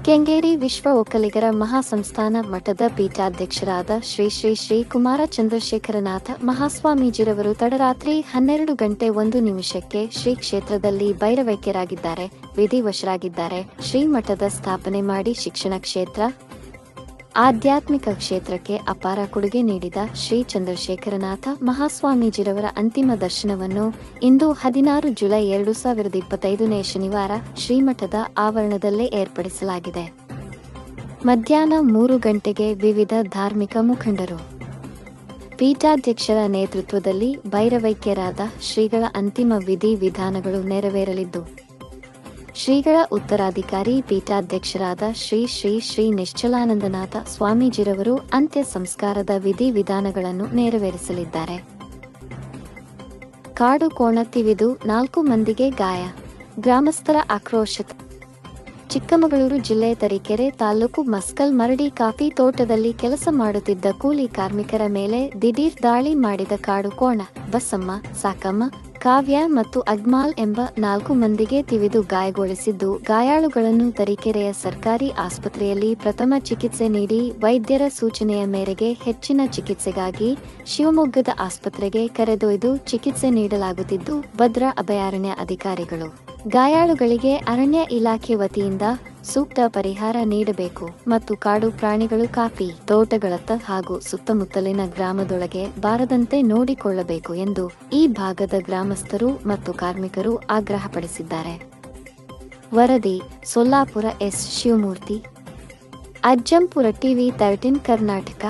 ಕೆಂಗೇರಿ ವಿಶ್ವ ಒಕ್ಕಲಿಗರ ಮಹಾಸಂಸ್ಥಾನ ಮಠದ ಪೀಠಾಧ್ಯಕ್ಷರಾದ ಶ್ರೀ ಶ್ರೀ ಶ್ರೀ ಕುಮಾರ ಚಂದ್ರಶೇಖರನಾಥ ಮಹಾಸ್ವಾಮೀಜಿರವರು ತಡರಾತ್ರಿ 12:01 ಶ್ರೀ ಕ್ಷೇತ್ರದಲ್ಲಿ ಭೈರವೈಕ್ಯರಾಗಿದ್ದಾರೆ, ವಿಧಿವಶರಾಗಿದ್ದಾರೆ. ಶ್ರೀಮಠದ ಸ್ಥಾಪನೆ ಮಾಡಿ ಶಿಕ್ಷಣ ಕ್ಷೇತ್ರ, ಆಧ್ಯಾತ್ಮಿಕ ಕ್ಷೇತ್ರಕ್ಕೆ ಅಪಾರ ಕೊಡುಗೆ ನೀಡಿದ ಶ್ರೀ ಚಂದ್ರಶೇಖರನಾಥ ಮಹಾಸ್ವಾಮೀಜಿರವರ ಅಂತಿಮ ದರ್ಶನವನ್ನು ಇಂದು 16 ಜುಲೈ 2025 ಶನಿವಾರ ಶ್ರೀಮಠದ ಆವರಣದಲ್ಲೇ ಏರ್ಪಡಿಸಲಾಗಿದೆ. ಮಧ್ಯಾಹ್ನ 3 ಗಂಟೆಗೆ ವಿವಿಧ ಧಾರ್ಮಿಕ ಮುಖಂಡರು, ಪೀಠಾಧ್ಯಕ್ಷರ ನೇತೃತ್ವದಲ್ಲಿ ಭೈರವೈಕ್ಯರಾದ ಶ್ರೀಗಳ ಅಂತಿಮ ವಿಧಿ ವಿಧಾನಗಳು ನೆರವೇರಲಿದ್ದು, ಶ್ರೀಗಳ ಉತ್ತರಾಧಿಕಾರಿ ಪೀಠಾಧ್ಯಕ್ಷರಾದ ಶ್ರೀ ಶ್ರೀ ಶ್ರೀ ನಿಶ್ಚಲಾನಂದನಾಥ ಸ್ವಾಮೀಜಿರವರು ಅಂತ್ಯ ಸಂಸ್ಕಾರದ ವಿಧಿ ವಿಧಾನಗಳನ್ನು ನೆರವೇರಿಸಲಿದ್ದಾರೆ. ಕಾಡು ಕೋಣ ತಿವಿದು 4 ಮಂದಿಗೆ ಗಾಯ, ಗ್ರಾಮಸ್ಥರ ಆಕ್ರೋಶ. ಚಿಕ್ಕಮಗಳೂರು ಜಿಲ್ಲೆ ತರೀಕೆರೆ ತಾಲೂಕು ಮಸ್ಕಲ್ ಮರಡಿ ಕಾಫಿ ತೋಟದಲ್ಲಿ ಕೆಲಸ ಮಾಡುತ್ತಿದ್ದ ಕೂಲಿ ಕಾರ್ಮಿಕರ ಮೇಲೆ ದಿಢೀರ್ ದಾಳಿ ಮಾಡಿದ ಕಾಡು ಕೋಣ ಬಸಮ್ಮ, ಸಾಕಮ್ಮ, ಕಾವ್ಯ ಮತ್ತು ಅಗ್ಮಾಲ್ ಎಂಬ 4 ಮಂದಿಗೆ ತಿವಿದು ಗಾಯಗೊಳಿಸಿದ್ದು, ಗಾಯಾಳುಗಳನ್ನು ತರೀಕೆರೆಯ ಸರ್ಕಾರಿ ಆಸ್ಪತ್ರೆಯಲ್ಲಿ ಪ್ರಥಮ ಚಿಕಿತ್ಸೆ ನೀಡಿ ವೈದ್ಯರ ಸೂಚನೆಯ ಮೇರೆಗೆ ಹೆಚ್ಚಿನ ಚಿಕಿತ್ಸೆಗಾಗಿ ಶಿವಮೊಗ್ಗದ ಆಸ್ಪತ್ರೆಗೆ ಕರೆದೊಯ್ದು ಚಿಕಿತ್ಸೆ ನೀಡಲಾಗುತ್ತಿದ್ದು, ಭದ್ರಾ ಅಭಯಾರಣ್ಯ ಅಧಿಕಾರಿಗಳು ಗಾಯಾಳುಗಳಿಗೆ ಅರಣ್ಯ ಇಲಾಖೆ ವತಿಯಿಂದ ಸೂಕ್ತ ಪರಿಹಾರ ನೀಡಬೇಕು ಮತ್ತು ಕಾಡು ಪ್ರಾಣಿಗಳು ಕಾಫಿ ತೋಟಗಳತ್ತ ಹಾಗೂ ಸುತ್ತಮುತ್ತಲಿನ ಗ್ರಾಮದೊಳಗೆ ಬಾರದಂತೆ ನೋಡಿಕೊಳ್ಳಬೇಕು ಎಂದು ಈ ಭಾಗದ ಗ್ರಾಮಸ್ಥರು ಮತ್ತು ಕಾರ್ಮಿಕರು ಆಗ್ರಹಪಡಿಸಿದ್ದಾರೆ. ವರದಿ ಸೊಲ್ಲಾಪುರ ಎಸ್. ಶಿವಮೂರ್ತಿ, ಅಜ್ಜಂಪುರ ಟಿವಿ 13 ಕರ್ನಾಟಕ.